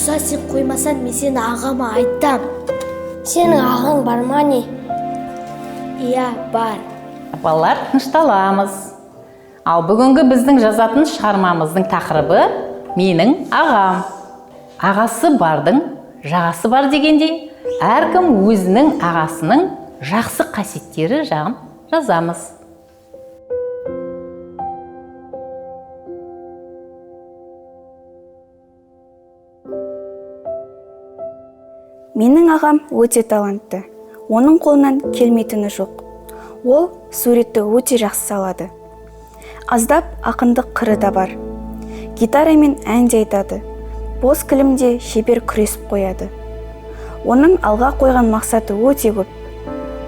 Мұса, сен қоймасан, мен сені ағама айтам. Сенің ағаң бар ма не? Иә, бар. Балалар, тынышталамыз. Ал бүгінгі біздің жазатын шығармамыздың тақырыбы менің ағам. Ағасы бардың, жағасы бар дегендей, әркім өзінің ағасының жақсы қасиеттері жағын жазамыз. Менің ағам өте талантты. Оның қолынан келмейтіні жоқ. Ол суретті өте жақсы салады. Аздап ақындық қыры да бар. Гитарамен ән де айтады. Бос кілемде шебер күресіп қояды. Оның алға қойған мақсаты өте көп.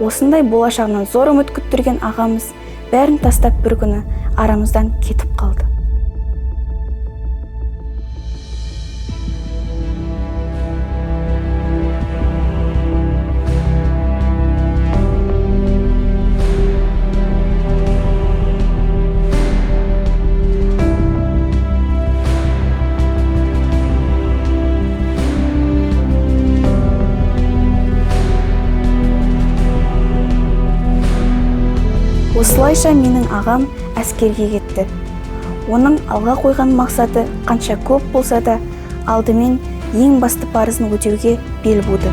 Осындай болашағынан зор үміт күттірген ағамыз бәрін тастап бір күні арамыздан кетіп қалды. Осылайша менің ағам әскерге кетті. Оның алға қойған мақсаты қанша көп болса да, алдымен ең басты парызын өтеуге бел буды.